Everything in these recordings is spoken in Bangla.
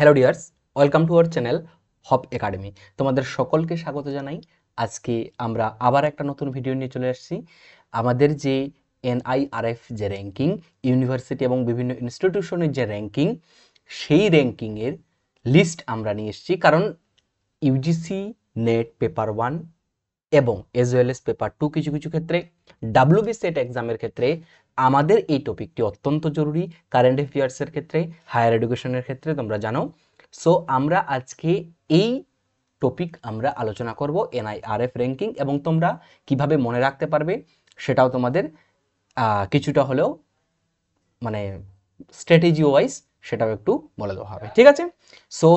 Hello dears, welcome to our channel hop academy. তোমাদের সকলকে স্বাগত জানাই। আজকে আমরা আবার একটা নতুন ভিডিও নিয়ে চলে আসছি। আমাদের যে এনআইআরএফ যে র্যাঙ্কিং, ইউনিভার্সিটি এবং বিভিন্ন ইনস্টিটিউশনের যে র্যাঙ্কিং, সেই র্যাঙ্কিংয়ের লিস্ট আমরা নিয়ে এসেছি। কারণ ইউজিসি নেট পেপার 1 এবং এজ ওয়েল এস পেপার 2 কিছু কিছু ক্ষেত্রে, ডাব্লিউবি সেট এক্সামের ক্ষেত্রে আমাদের এই টপিকটি অত্যন্ত জরুরি। কারেন্ট অ্যাফেয়ার্সের ক্ষেত্রে, হায়ার এডুকেশনের ক্ষেত্রে তোমরা জানো। সো আমরা আজকে এই টপিক আমরা আলোচনা করব, এনআইআরএফ র্যাঙ্কিং, এবং তোমরা কিভাবে মনে রাখতে পারবে সেটাও তোমাদের কিছুটা হলেও মানে স্ট্র্যাটেজি ওয়াইজ সেটাও একটু বলে দেওয়া হবে, ঠিক আছে? সো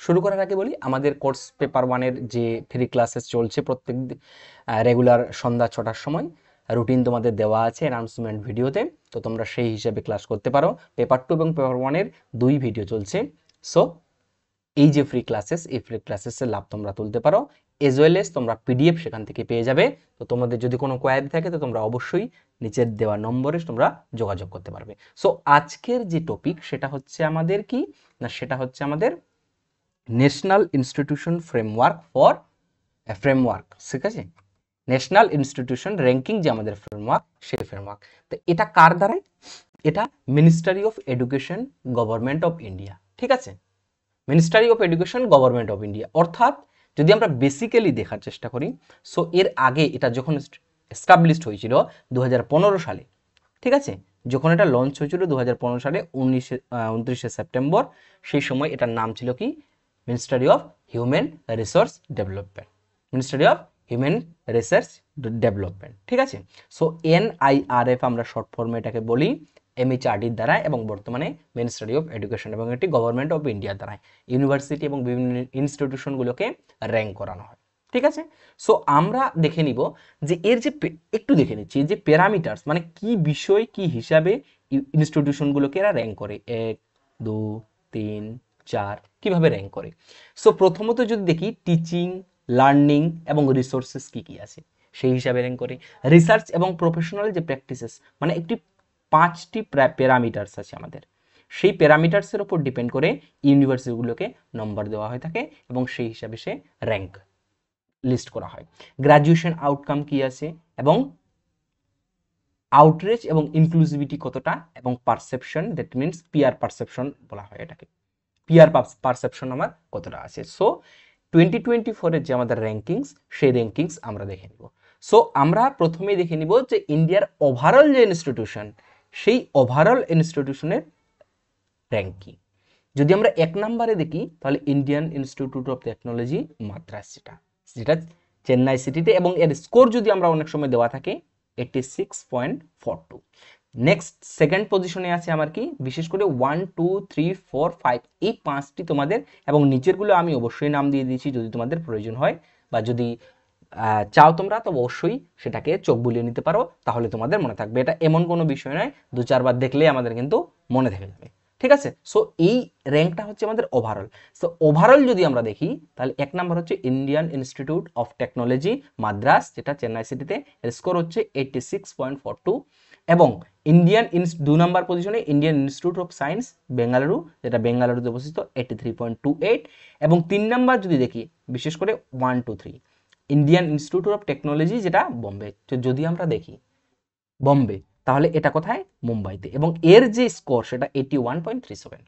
শুরু করার আগে বলি, আমাদের কোর্স পেপার 1-এর যে ফ্রি ক্লাসেস চলছে প্রত্যেক রেগুলার সন্ধ্যা 6টার সময়, রুটিন তোমাদের দেওয়া আছে অ্যানাউন্সমেন্ট ভিডিওতে। তো তোমরা সেই হিসেবে ক্লাস করতে পারো। পেপার 2 এবং পেপার 1-এর 2 ভিডিও চলছে। সো এই যে ফ্রি ক্লাসেস, এই ফ্রি ক্লাসেসের লাভ তোমরা তুলতে পারো। এজ ওয়েল এস তোমরা পিডিএফ সেখান থেকে পেয়ে যাবে। তো তোমাদের যদি কোনো কোয়ারি থাকে তো তোমরা অবশ্যই নিচের দেওয়া নম্বরে তোমরা যোগাযোগ করতে পারবে। সো আজকের যে টপিক সেটা হচ্ছে আমাদের কি না, সেটা হচ্ছে আমাদের ন্যাশনাল ইনস্টিটিউশন ফ্রেমওয়ার্ক, ঠিক আছে? ন্যাশনাল ইনস্টিটিউশন র্যাঙ্কিং যে আমাদের ফ্রেমওয়ার্ক, সেই ফ্রেমওয়ার্ক। তো এটা কার দ্বারাই? এটা ministry of education, government of India, ঠিক আছে? Ministry of education, government of India. অর্থাৎ যদি আমরা বেসিক্যালি দেখার চেষ্টা করি, সো এর আগে এটা যখন এস্টাবলিশড হয়েছিল 2015 সালে, ঠিক আছে? যখন এটা লঞ্চ হয়েছিল 2015 সালে 29শে সেপ্টেম্বর, সেই সময় এটার নাম ছিল কি? Ministry of human resource development, ministry of human resource development, ঠিক আছে? সো এনআইআরএফ আমরা শর্ট ফর্মে এটাকে বলি, এমএইচআরডির দ্বারা, এবং বর্তমানে মিনিস্ট্রি অফ এডুকেশন এবং এটি গভর্নমেন্ট অফ ইন্ডিয়ার দ্বারা ইউনিভার্সিটি এবং বিভিন্ন ইনস্টিটিউশনগুলোকে র্যাঙ্ক করানো হয়, ঠিক আছে? সো আমরা দেখে নিব যে এর যে একটু দেখে নিচ্ছি যে প্যারামিটার্স, মানে কি বিষয় কি হিসাবে ইনস্টিটিউশনগুলোকে এরা র্যাঙ্ক করে, 1 2 3 4 কিভাবে র্যাঙ্ক করে। সো প্রথমত যদি দেখি টিচিং, লার্নিং এবং রিসোর্সেস কি কি আছে, সেই হিসাবে র্যাঙ্ক করে। রিসার্চ এবং প্রফেশনাল যে প্র্যাকটিসেস, মানে একটি 5টি প্যারামিটার্স আছে আমাদের, সেই প্যারামিটার্সের উপর ডিপেন্ড করে ইউনিভার্সিটিগুলোকে নম্বর দেওয়া হয়ে থাকে এবং সেই হিসাবে সে র্যাঙ্ক লিস্ট করা হয়। গ্র্যাজুয়েশন আউটকাম কি আছে, এবং আউটরিচ এবং ইনক্লুসিভিটি কতটা, এবং perception, that means peer perception বলা হয় এটাকে, পিয়ার পারসেপশন আমার কতটা আছে। সো 2024-এর যে আমাদের র্যাঙ্কিংস, সেই র্যাঙ্কিংস আমরা দেখে নিব। সো আমরা প্রথমেই দেখে নিব যে ইন্ডিয়ার ওভারঅল যে ইনস্টিটিউশন, সেই ওভারঅল ইনস্টিটিউশনের র্যাঙ্কিং। যদি আমরা 1 নম্বরে দেখি তাহলে Indian Institute of technology Madras, যেটা চেন্নাই সিটিতে, এবং এর স্কোর যদি আমরা অনেক সময় দেওয়া থাকে 86.42। নেক্সট সেকেন্ড পজিশনে আছে আমার কি, বিশেষ করে 1 2 3 4 5, এই 5টি তোমাদের, এবং নিচেরগুলো আমি অবশ্যই নাম দিয়ে দিয়েছি যদি তোমাদের প্রয়োজন হয়, বা যদি চাও তোমরা, তো অবশ্যই সেটাকে চোখ বুলিয়ে নিতে পারো, তাহলে তোমাদের মনে থাকবে। এটা এমন কোনো বিষয় নয় 2-4 বার দেখলেই আমাদের কিন্তু মনে থেকে যাবে, ঠিক আছে? সো এই র্যাঙ্কটা হচ্ছে আমাদের ওভারঅল। সো ওভারঅল যদি আমরা দেখি তাহলে 1 নাম্বার হচ্ছে Indian Institute of technology Madras, যেটা চেন্নাই সিটিতে, এর স্কোর হচ্ছে 86.42, এবং 2 নাম্বার পজিশনে Indian Institute of science Bengaluru, যেটা বেঙ্গালুরুতে অবস্থিত, 83.28, এবং 3 নাম্বার যদি দেখি বিশেষ করে 1 2 3 ইন্ডিয়ান ইনস্টিটিউট অফ টেকনোলজি, যেটা বোম্বে। তো যদি আমরা দেখি বোম্বে, তাহলে এটা কোথায়? মুম্বাইতে, এবং এর যে স্কোর সেটা 81.37।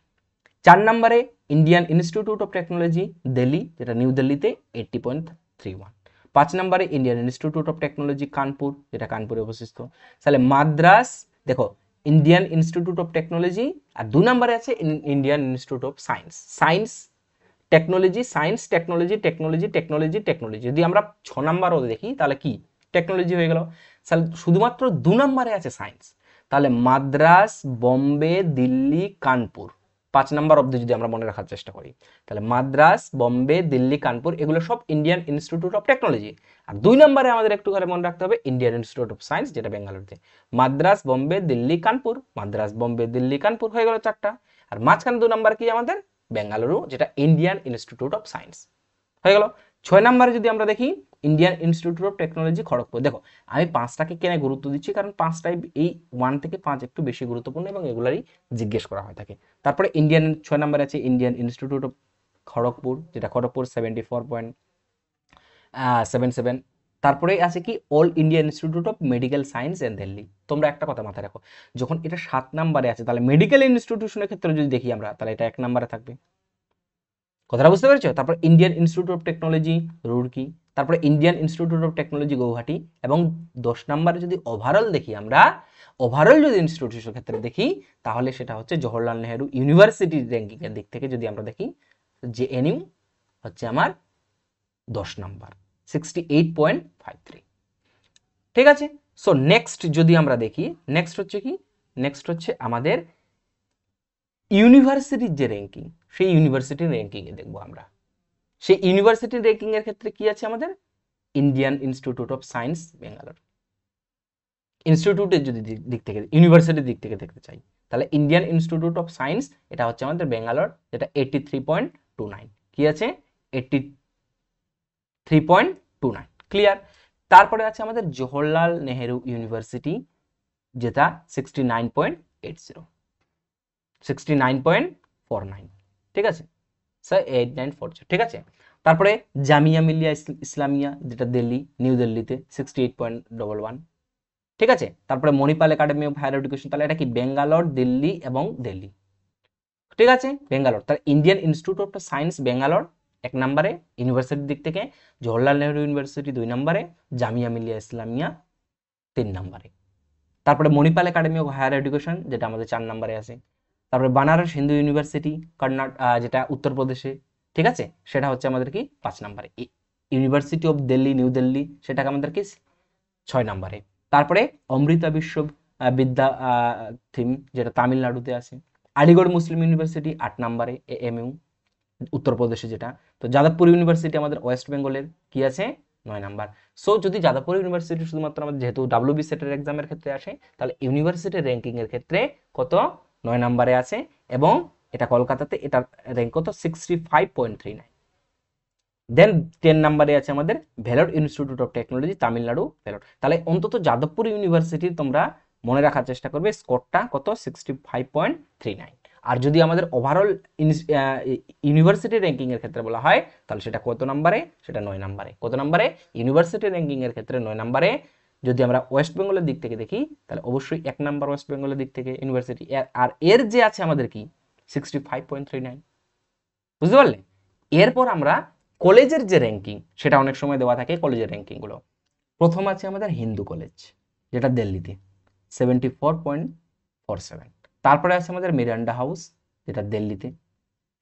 4 নম্বরে Indian Institute of technology Delhi, যেটা নিউ দিল্লিতে, 80.31। 5 নম্বরে Indian Institute of technology Kanpur, যেটা কানপুরে অবস্থিত। তাহলে মাদ্রাস, দেখো ইন্ডিয়ান ইনস্টিটিউট অফ টেকনোলজি, আর 2 নম্বরে আছে Indian Institute of science, science technology, science technology, technology technology technology. যদি আমরা 6 নাম্বারও দেখি তাহলে কি, টেকনোলজি হয়ে গেল। তাহলে শুধুমাত্র 2 নম্বরে আছে সায়েন্স, তাহলে মাদ্রাস, বোম্বে, দিল্লি, কানপুর, 5 নাম্বার অবধি যদি আমরা মনে রাখার চেষ্টা করি, তাহলে মাদ্রাস, বোম্বে, দিল্লি, কানপুর, এগুলো সব ইন্ডিয়ান ইনস্টিটিউট অফ টেকনোলজি। আর 2 নম্বরে আমাদের একটু করে মনে রাখতে হবে ইন্ডিয়ান ইনস্টিটিউট অফ সায়েন্স, যেটা বেঙ্গালুরুতে। মাদ্রাস, বোম্বে, দিল্লি, কানপুর, মাদ্রাস, বোম্বে, দিল্লি, কানপুর হয়ে গেল 4টা। আর মাঝখানে 2 নাম্বার কি আমাদের? বেঙ্গালুরু, যেটা ইন্ডিয়ান ইনস্টিটিউট অফ সায়েন্স হয়ে গেল। 6 নম্বরে যদি আমরা দেখি Indian Institute of Technology Kharagpur. দেখো আমি 5টাকে কেন গুরুত্ব দিচ্ছি, কারণ 5টাই এই 1 থেকে 5 একটু বেশি গুরুত্বপূর্ণ এবং এগুলারই জিজ্ঞেস করা হয় থাকে। তারপরে ইন্ডিয়ান 6 নম্বরে আছে ইন্ডিয়ান ইনস্টিটিউট অফ খড়গপুর, যেটা খড়গপুর 74.77। তারপরে আছে কি all India institute of medical science and Delhi. তোমরা একটা কথা মাথায় রাখো, যখন এটা 7 নম্বরে আছে তাহলে মেডিকেল ইনস্টিটিউশনের ক্ষেত্রে যদি দেখি আমরা, তাহলে এটা 1 নম্বরে থাকবে। কথাটা বুঝতে পেরেছো? তারপর Indian Institute of Technology Roorkee, তারপরে Indian Institute of Technology Guwahati, এবং 10 নম্বরে যদি ওভারঅল দেখি আমরা, ওভারঅল যদি ইনস্টিটিউশনের ক্ষেত্রে দেখি তাহলে সেটা হচ্ছে জওহরলাল নেহেরু ইউনিভার্সিটি র্যাঙ্কিং এর দিক থেকে যদি আমরা দেখি, জেএনইউ হচ্ছে আমার 10 নাম্বার 68.53। ঠিক আছে, সো নেক্সট যদি আমরা দেখি, নেক্সট হচ্ছে কি, নেক্সট হচ্ছে আমাদের ইউনিভার্সিটির যে র্যাঙ্কিং, সেই ইউনিভার্সিটির র্যাঙ্কিং এ দেখবো আমরা। সেই ইউনিভার্সিটির র্যাঙ্কিং এর ক্ষেত্রে কি আছে আমাদের, Indian Institute of science Bangalore. ইনস্টিটিউটের যদি দিক থেকে, ইউনিভার্সিটির দিক থেকে দেখতে চাই, তাহলে ইন্ডিয়ান ইনস্টিটিউট অফ সায়েন্স এটা হচ্ছে আমাদের ব্যাঙ্গালোর, যেটা 83.29। কি আছে? 83.29। ক্লিয়ার? তারপরে আছে আমাদের জওহরলাল নেহেরু ইউনিভার্সিটি, যেটা 69.80, 69.49। ঠিক আছে স্যার, 8940। ঠিক আছে, তারপরে জামিয়া মিলিয়া ইসলামিয়া, যেটা দিল্লি, নিউ দিল্লিতে 68.11। ঠিক আছে, তারপরে Manipal academy of higher education, তাহলে এটা কি ব্যাঙ্গালোর, দিল্লি এবং দিল্লি। ঠিক আছে, ব্যাঙ্গালোর। তাহলে Indian Institute of science Bangalore 1 নম্বরে ইউনিভার্সিটির দিক থেকে, জওহরলাল নেহরু ইউনিভার্সিটি 2 নম্বরে, জামিয়া মিলিয়া ইসলামিয়া 3 নম্বরে। তারপরে Manipal academy of higher education, যেটা আমাদের 4 নম্বরে আছে। তারপরে বানারস হিন্দু ইউনিভার্সিটি যেটা উত্তরপ্রদেশে, ঠিক আছে, সেটা হচ্ছে আমাদের কি 5 নম্বরে। University of Delhi, new Delhi, সেটাকে আমাদের কি 6 নম্বরে। তারপরে অমৃতা বিশ্ব বিদ্যা থিম, যেটা তামিলনাড়ুতে আছে। আলিগড় মুসলিম ইউনিভার্সিটি 8 নম্বরে, এএমইউ, উত্তরপ্রদেশে যেটা। তো যাদবপুর ইউনিভার্সিটি আমাদের ওয়েস্ট বেঙ্গলের, কি আছে 9 নাম্বার। সো যদি যাদবপুর ইউনিভার্সিটি শুধুমাত্র আমাদের যেহেতু ডাব্লিউবি সেটের এক্সামের ক্ষেত্রে আসে, তাহলে ইউনিভার্সিটির র্যাঙ্কিং এর ক্ষেত্রে কত, 9 নম্বরে আছে, এবং এটা কলকাতাতে, এটার র্যাঙ্ক কত 65.39। দেন 10 নম্বরে আছে আমাদের Vellore institute of technology, Tamil Nadu, Vellore. তাহলে অন্তত যাদবপুর ইউনিভার্সিটির তোমরা মনে রাখার চেষ্টা করবে স্কোরটা কত, 65.39। আর যদি আমাদের ওভারঅল ইউনিভার্সিটি র্যাঙ্কিং এর ক্ষেত্রে বলা হয়, তাহলে সেটা কত নম্বরে, সেটা 9 নম্বরে। কত নম্বরে? ইউনিভার্সিটি র্যাঙ্কিং এর ক্ষেত্রে 9 নম্বরে। যদি আমরা ওয়েস্ট বেঙ্গলের দিক থেকে দেখি, তাহলে অবশ্যই 1 নম্বর ওয়েস্ট বেঙ্গলের দিক থেকে ইউনিভার্সিটি, আর এর যে আছে আমাদের কি 65.39। বুঝতে পারলে? এরপর আমরা কলেজের যে র্যাঙ্কিং, সেটা অনেক সময় দেওয়া থাকে কলেজের র্যাঙ্কিং গুলো। প্রথম আছে আমাদের হিন্দু কলেজ, যেটা দিল্লিতে 74.47। তারপরে আছে আমাদের মিরান্ডা হাউস, যেটা দিল্লিতে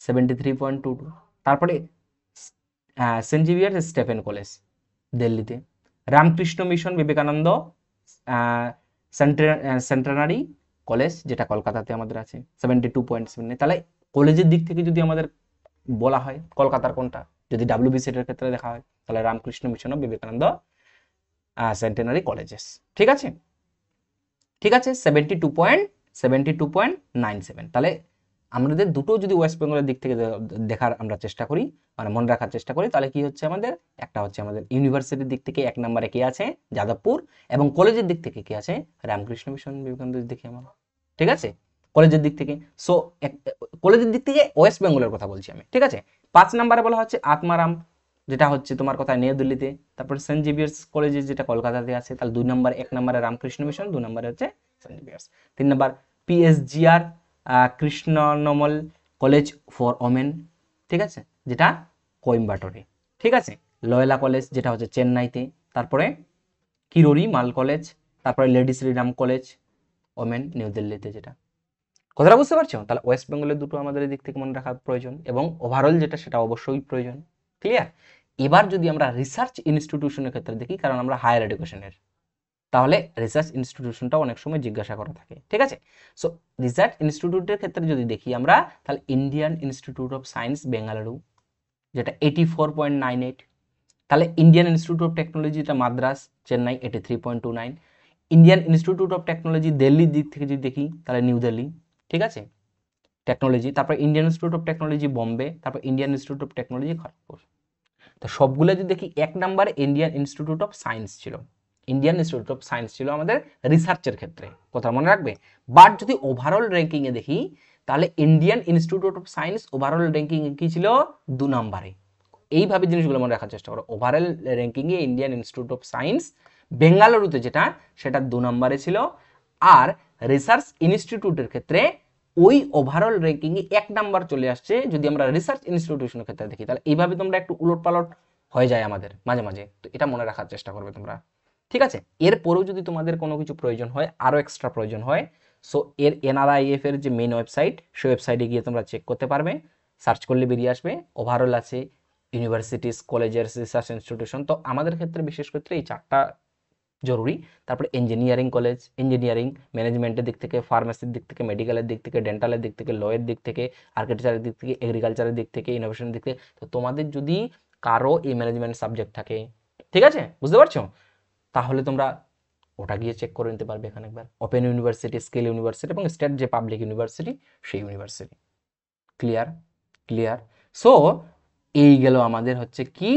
73.22। তারপরে সেন্ট জেভিয়ার্স স্টেফেন কলেজ, দিল্লিতে। Ramakrishna mission Vivekananda centenary college, যেটা কলকাতাতে আমাদের আছে 72.7। তাহলে কলেজের দিক থেকে যদি আমাদের বলা হয় কলকাতার কোনটা, যদি ডাব্লিউবি সেটের ক্ষেত্রে দেখা হয়, তাহলে রামকৃষ্ণ মিশন ও বিবেকানন্দ সেন্টেনারি কলেজেস। ঠিক আছে, ঠিক আছে, 72.97। তাহলে আমাদের দুটো যদি ওয়েস্ট বেঙ্গলের দিক থেকে দেখার আমরা চেষ্টা করি, মানে মনে রাখার চেষ্টা করি, তাহলে কি হচ্ছে আমাদের, একটা হচ্ছে আমাদের ইউনিভার্সিটির দিক থেকে 1 নম্বরে কি আছে, যাদবপুর, এবং কলেজের দিক থেকে কি আছে, রামকৃষ্ণ মিশন বিবেকানন্দের দিকে আমরা। ঠিক আছে, কলেজের দিক থেকে। সো কলেজের দিক থেকে ওয়েস্ট বেঙ্গলের কথা বলছি আমি। ঠিক আছে, 5 নম্বরে বলা হচ্ছে আত্মারাম, যেটা হচ্ছে তোমার কথা নিউ দিল্লিতে। তারপর সেন্ট জেভিয়ার্স কলেজ, যেটা কলকাতাতে আছে। তাহলে 2 নম্বর, 1 নম্বরে রামকৃষ্ণ মিশন, 2 নম্বরে হচ্ছে Saint Xavier's. 3 number PSGR Krishnammal college for women, ঠিক আছে, যেটা কোয়েম্বাটোরে। ঠিক আছে, লয়লা কলেজ, যেটা হচ্ছে চেন্নাইতে। তারপরে কিরোরি মাল কলেজ, তারপরে lady Shriram college women, new দিল্লিতে, যেটা। কথাটা বুঝতে পারছো? তাহলে ওয়েস্ট বেঙ্গলের দুটো আমাদের দিক থেকে মনে রাখা প্রয়োজন, এবং ওভারঅল যেটা সেটা অবশ্যই প্রয়োজন। ক্লিয়ার? এবার যদি আমরা রিসার্চ ইনস্টিটিউশনের ক্ষেত্রে দেখি, কারণ আমরা হায়ার এডুকেশনের, তাহলে রিসার্চ ইনস্টিটিউশনটা অনেক সময় জিজ্ঞাসা করা থাকে। ঠিক আছে, সো রিসার্চ ইনস্টিটিউটের ক্ষেত্রে যদি দেখি আমরা, তাহলে Indian Institute of science Bengaluru, যেটা 84.98। তাহলে ইন্ডিয়ান ইনস্টিটিউট অফ টেকনোলজি, যেটা Madras, Chennai, 83.29। Indian Institute of technology দিল্লির দিক থেকে যদি দেখি, তাহলে নিউ দিল্লি, ঠিক আছে, টেকনোলজি। তারপর Indian Institute of Technology Bombay, তারপর Indian Institute of Technology Kharagpur. তো সবগুলো যদি দেখি 1 number Indian Institute of Science ছিল, ইন্ডিয়ান ইনস্টিটিউট অফ সায়েন্স ছিল আমাদের রিসার্চের ক্ষেত্রে, কথা মনে রাখবে। বাট যদি ওভারঅল র্যাঙ্কিংয়ে দেখি তাহলে Indian Institute of Science overall র্যাঙ্কিংয়ে কি ছিল 2 নাম্বারে। এইভাবে জিনিসগুলো মনে রাখার চেষ্টা করো, ওভারঅল র্যাঙ্কিংয়ে ইন্ডিয়ান ইনস্টিটিউট অফ সায়েন্স বেঙ্গালুরুতে যেটা সেটা 2 নাম্বারে ছিল, আর রিসার্চ ইনস্টিটিউটের ক্ষেত্রে ওই ওভারঅল র্যাঙ্কিংয়ে 1 নাম্বার চলে আসছে যদি আমরা রিসার্চ ইনস্টিটিউশনের ক্ষেত্রে দেখি। তাহলে এইভাবে তোমরা একটু উলটপালট হয়ে যায় আমাদের মাঝে মাঝে, তো এটা মনে রাখার চেষ্টা করবে তোমরা, ঠিক আছে। এরপরেও যদি তোমাদের কোনো কিছু প্রয়োজন হয়, আরও এক্সট্রা প্রয়োজন হয়, সো এর এনআরআইএফ এর যে মেন ওয়েবসাইট, সেই ওয়েবসাইটে গিয়ে তোমরা চেক করতে পারবে, সার্চ করলে বেরিয়ে আসবে। ওভারঅল আছে ইউনিভার্সিটিস, কলেজের, রিসার্চ ইনস্টিটিউশন, তো আমাদের ক্ষেত্রে বিশেষ ক্ষেত্রে এই 4টা জরুরি। তারপরে ইঞ্জিনিয়ারিং কলেজ, ইঞ্জিনিয়ারিং ম্যানেজমেন্টের দিক থেকে, ফার্মেসির দিক থেকে, মেডিকেলের দিক থেকে, ডেন্টালের দিক থেকে, লয়ের দিক থেকে, আর্কিটেকচারের দিক থেকে, এগ্রিকালচারের দিক থেকে, ইনোভেশনের দিক থেকে। তো তোমাদের যদি কারো এই ম্যানেজমেন্ট সাবজেক্ট থাকে, ঠিক আছে, বুঝতে পারছো, তাহলে তোমরা ওটা গিয়ে চেক করে নিতে পারবে এখানে একবার। ওপেন ইউনিভার্সিটি, স্কিল ইউনিভার্সিটি এবং স্টেট যে পাবলিক ইউনিভার্সিটি সেই ইউনিভার্সিটি। ক্লিয়ার? ক্লিয়ার। সো এই গেল আমাদের হচ্ছে কি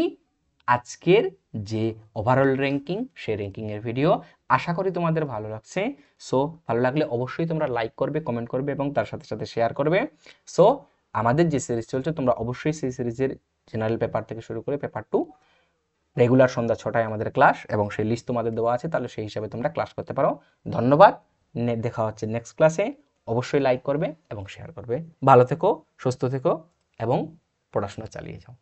আজকের যে ওভারঅল র্যাঙ্কিং, সেই র্যাঙ্কিংয়ের ভিডিও। আশা করি তোমাদের ভালো লাগছে। সো ভালো লাগলে অবশ্যই তোমরা লাইক করবে, কমেন্ট করবে এবং তার সাথে সাথে শেয়ার করবে। সো আমাদের যে সিরিজ চলছে তোমরা অবশ্যই সেই সিরিজের জেনারেল পেপার থেকে শুরু করে পেপার 2 রেগুলার সন্ধ্যা 6টায় আমাদের ক্লাস, এবং সেই লিস্ট তোমাদের দেওয়া আছে, তাহলে সেই হিসাবে তোমরা ক্লাস করতে পারো। ধন্যবাদ, দেখা হচ্ছে নেক্সট ক্লাসে। অবশ্যই লাইক করবে এবং শেয়ার করবে। ভালো থেকো, সুস্থ থেকো এবং পড়াশোনা চালিয়ে যাও।